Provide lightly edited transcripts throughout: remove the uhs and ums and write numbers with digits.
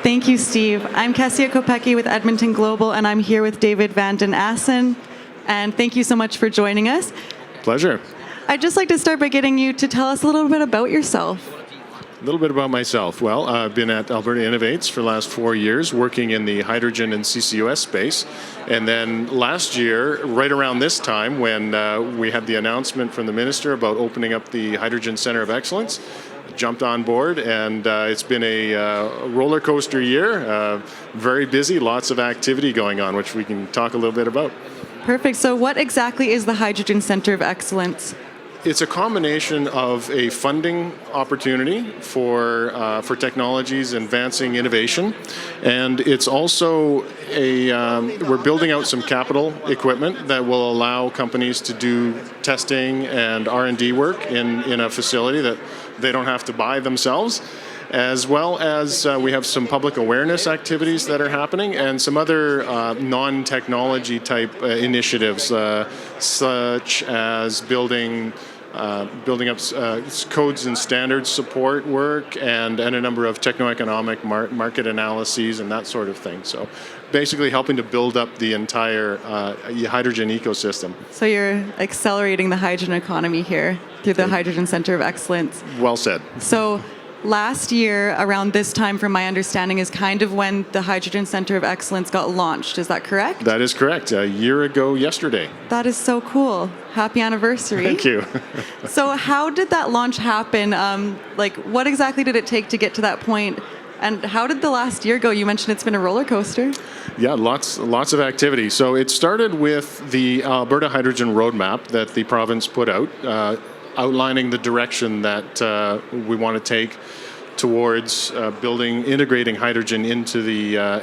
Thank you, Steve. I'm Kessia Kopecky with Edmonton Global, and I'm here with David Van Den Assem. And thank you so much for joining us. Pleasure. I'd just like to start by getting you to tell us a little bit about yourself. A little bit about myself. Well, I've been at Alberta Innovates for the last 4 years, working in the hydrogen and CCUS space. And then last year, right around this time, when we had the announcement from the minister about opening up the Hydrogen Center of Excellence, jumped on board, and it's been a roller coaster year. Very busy, lots of activity going on, which we can talk a little bit about. Perfect. So what exactly is the Hydrogen Center of Excellence? It's a combination of a funding opportunity for technologies advancing innovation, and it's also we're building out some capital equipment that will allow companies to do testing and R&D work in a facility that they don't have to buy themselves, as well as we have some public awareness activities that are happening and some other non-technology type initiatives, such as building up codes and standards support work and a number of techno-economic market analyses and that sort of thing. So basically helping to build up the entire hydrogen ecosystem. So you're accelerating the hydrogen economy here through the Hydrogen Center of Excellence. Well said. So last year, around this time, from my understanding, is kind of when the Hydrogen Center of Excellence got launched. Is that correct? That is correct. A year ago yesterday. That is so cool. Happy anniversary. Thank you. So how did that launch happen? What exactly did it take to get to that point? And how did the last year go? You mentioned it's been a roller coaster. Yeah, lots of activity. So it started with the Alberta Hydrogen Roadmap that the province put out, outlining the direction that we want to take towards integrating hydrogen into the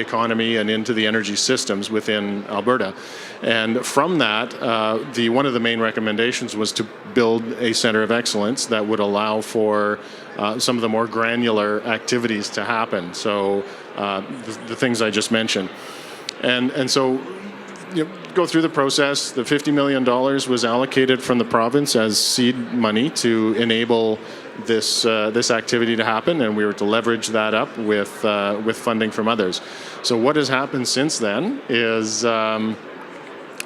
economy and into the energy systems within Alberta. And from that, one of the main recommendations was to build a center of excellence that would allow for some of the more granular activities to happen. So the things I just mentioned. And so go through the process. The $50 million was allocated from the province as seed money to enable this activity to happen, and we were to leverage that up with funding from others. So what has happened since then is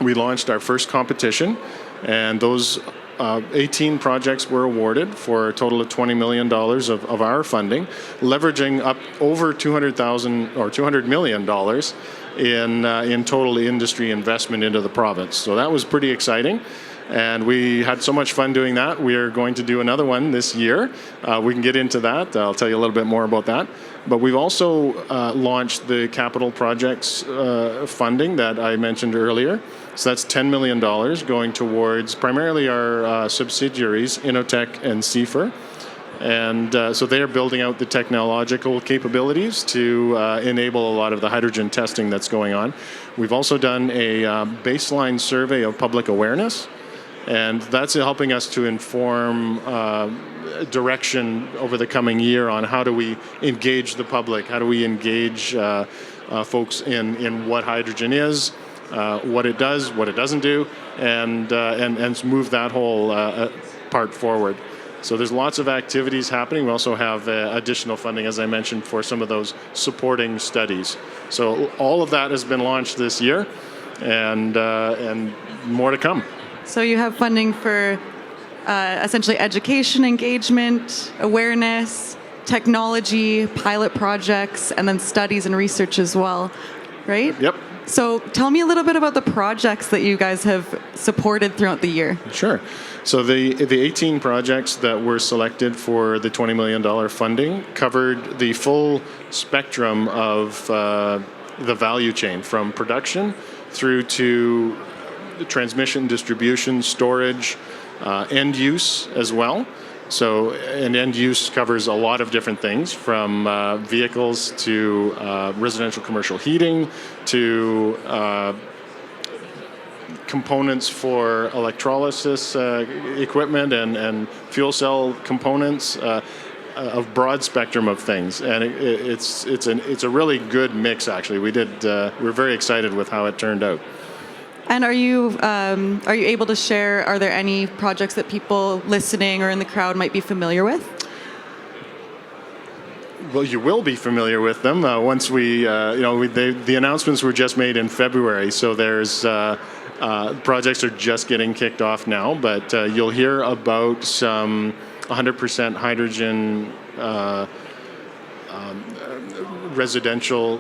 we launched our first competition, and those 18 projects were awarded for a total of $20 million of our funding, leveraging up over $200,000 or $200 million in total industry investment into the province. So that was pretty exciting. And we had so much fun doing that. We are going to do another one this year. We can get into that. I'll tell you a little bit more about that. But we've also launched the capital projects funding that I mentioned earlier. So that's $10 million going towards primarily our subsidiaries, Innotech and CFR. And so they are building out the technological capabilities to enable a lot of the hydrogen testing that's going on. We've also done a baseline survey of public awareness, and that's helping us to inform direction over the coming year on how do we engage the public, how do we engage folks in what hydrogen is, what it does, what it doesn't do, and move that whole part forward. So there's lots of activities happening. We also have additional funding, as I mentioned, for some of those supporting studies. So all of that has been launched this year, and more to come. So you have funding for essentially education, engagement, awareness, technology, pilot projects, and then studies and research as well, right? Yep. So tell me a little bit about the projects that you guys have supported throughout the year. Sure. So the 18 projects that were selected for the $20 million funding covered the full spectrum of the value chain, from production through to transmission, distribution, storage, end use as well. So, and end use covers a lot of different things, from vehicles to residential commercial heating to components for electrolysis equipment and fuel cell components, a broad spectrum of things. And it's a really good mix, actually. We're very excited with how it turned out. And are you able to share, are there any projects that people listening or in the crowd might be familiar with? well, you will be familiar with them once the announcements were just made in February, so there's projects are just getting kicked off now, but you'll hear about some 100% hydrogen residential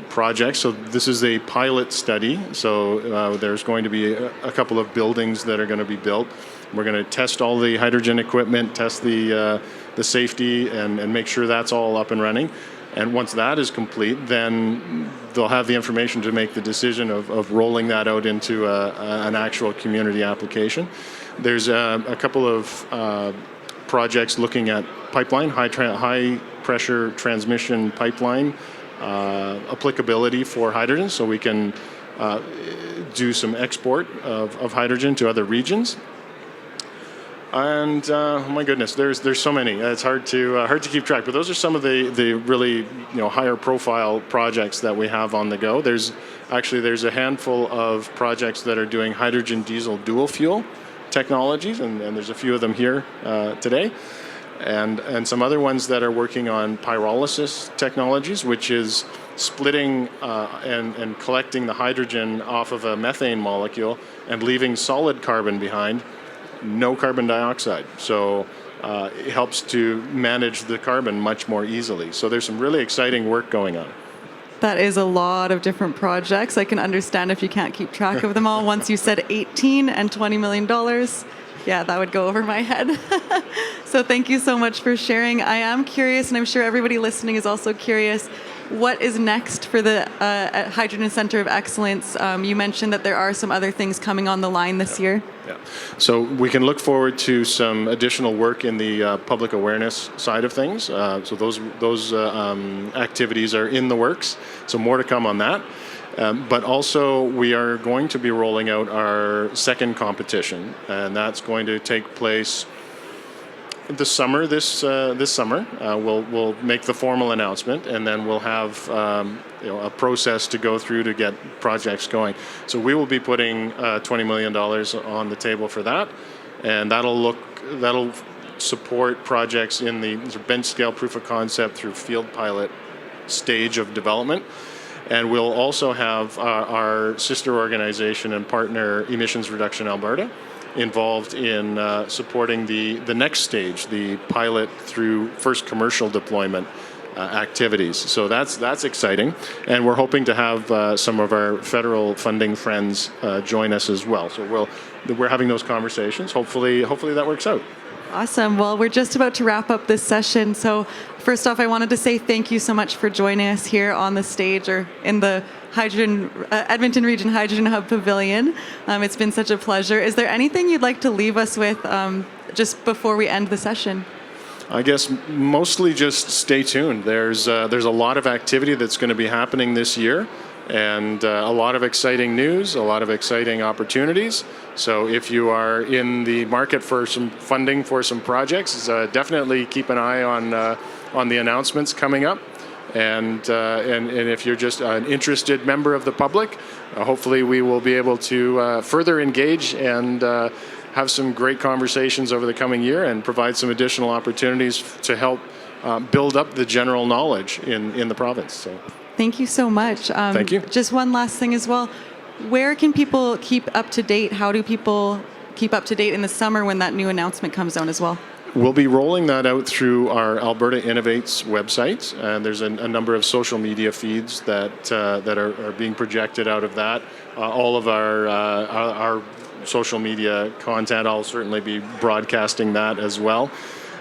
projects. So this is a pilot study. So there's going to be a couple of buildings that are going to be built. We're going to test all the hydrogen equipment, test the safety, and make sure that's all up and running. And once that is complete, then they'll have the information to make the decision of rolling that out into an actual community application. There's a couple of projects looking at pipeline, high pressure transmission pipeline applicability for hydrogen, so we can do some export of hydrogen to other regions. And oh my goodness, there's so many. It's hard to keep track. But those are some of the really higher profile projects that we have on the go. There's a handful of projects that are doing hydrogen diesel dual fuel technologies, and there's a few of them here today. And some other ones that are working on pyrolysis technologies, which is splitting and collecting the hydrogen off of a methane molecule and leaving solid carbon behind, no carbon dioxide. So it helps to manage the carbon much more easily. So there's some really exciting work going on. That is a lot of different projects. I can understand if you can't keep track of them all. Once you said 18 and $20 million, yeah, that would go over my head. So thank you so much for sharing. I am curious, and I'm sure everybody listening is also curious, what is next for the Hydrogen Center of Excellence? You mentioned that there are some other things coming on the line this year. Yeah. So we can look forward to some additional work in the public awareness side of things. So those activities are in the works. So more to come on that. But also we are going to be rolling out our second competition, and that's going to take place this summer. This summer, we'll make the formal announcement, and then we'll have a process to go through to get projects going. So we will be putting $20 million on the table for that, and that'll support projects in the bench scale proof of concept through field pilot stage of development. And we'll also have our sister organization and partner, Emissions Reduction Alberta, involved in supporting the next stage, the pilot through first commercial deployment activities. So that's exciting, and we're hoping to have some of our federal funding friends join us as well. So we're having those conversations. Hopefully that works out. Awesome. Well, we're just about to wrap up this session. So first off, I wanted to say thank you so much for joining us here on the stage or in the Edmonton Region Hydrogen Hub Pavilion. It's been such a pleasure. Is there anything you'd like to leave us with just before we end the session? I guess mostly just stay tuned. There's a lot of activity that's going to be happening this year, and a lot of exciting news, a lot of exciting opportunities. So if you are in the market for some funding for some projects, definitely keep an eye on the announcements coming up. And if you're just an interested member of the public, hopefully we will be able to further engage and have some great conversations over the coming year and provide some additional opportunities to help build up the general knowledge in the province. So. Thank you so much. Thank you. Just one last thing as well. Where can people keep up to date? How do people keep up to date in the summer when that new announcement comes out as well? We'll be rolling that out through our Alberta Innovates website, and there's a number of social media feeds that are being projected out of that. All of our social media content, I'll certainly be broadcasting that as well.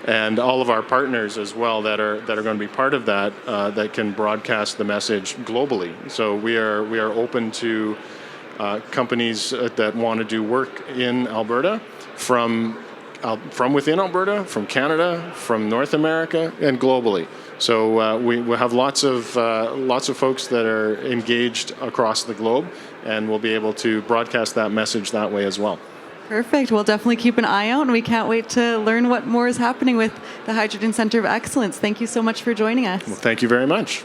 And all of our partners as well that are going to be part of that that can broadcast the message globally. So we are open to companies that want to do work in Alberta from within Alberta, from Canada, from North America, and globally. So we have lots of folks that are engaged across the globe, and we'll be able to broadcast that message that way as well. Perfect. We'll definitely keep an eye out, and we can't wait to learn what more is happening with the Hydrogen Center of Excellence. Thank you so much for joining us. Well, thank you very much.